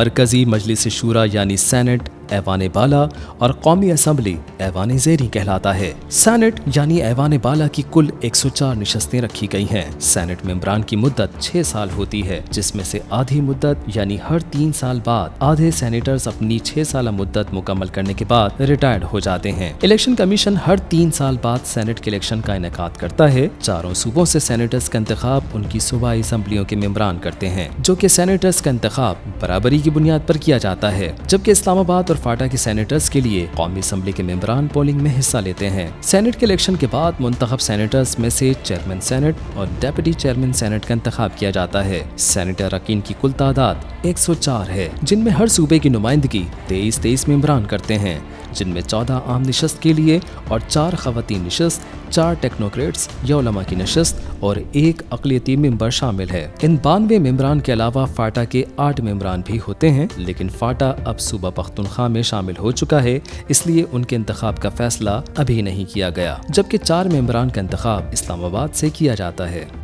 मरकजी मजलिस शूरा यानी सैनेट ऐवान बाला और कौमी असम्बली ऐवान ज़ेरी कहलाता है। सैनेट यानी ऐवान बाला की कुल 104 नशस्तें रखी गई हैं। सैनेट मेंबरान की मुद्दत 6 साल होती है, जिसमें से आधी मुद्दत यानी हर 3 साल बाद आधे सेनेटर्स अपनी 6 साल मुद्दत मुकम्मल करने के बाद रिटायर्ड हो जाते हैं। इलेक्शन कमीशन हर 3 साल बाद सैनेट के इलेक्शन का इनेकाद करता है। चारों सूबों से सेनेटर्स का इंतखाब उनकी सूबाई असम्बलियों के मेंबरान करते हैं, जो कि सेनेटर्स का इंतखाब बराबरी की बुनियाद पर किया जाता है, जबकि इस्लामाबाद और फाटा के सेनेटर्स के लिए कौमी असम्बली के मेंबरान पोलिंग में हिस्सा लेते हैं। सेनेट के इलेक्शन के बाद मुंतखब सेनेटर्स में से चेयरमैन सेनेट और डेप्यूटी चेयरमैन सेनेट का इंतखाब किया जाता है। सेनेटर अरकान की कुल तादाद 104 है, जिनमें हर सूबे की नुमाइंदगी 23 मेंबरान करते हैं, जिनमें 14 आम नशस्त के लिए और 4 खवातीन नशस्त, 4 टेक्नोक्रेट्स या उलमा की नशस्त और 1 अक़लियती मेंबर शामिल है। इन 92 मेंबरान के अलावा फाटा के 8 मेंबरान भी होते हैं, लेकिन फाटा अब सूबा पख्तूनख्वा में शामिल हो चुका है, इसलिए उनके इंतखाब का फैसला अभी नहीं किया गया, जबकि 4 मेंबरान का इंतखाब इस्लामाबाद से किया जाता है।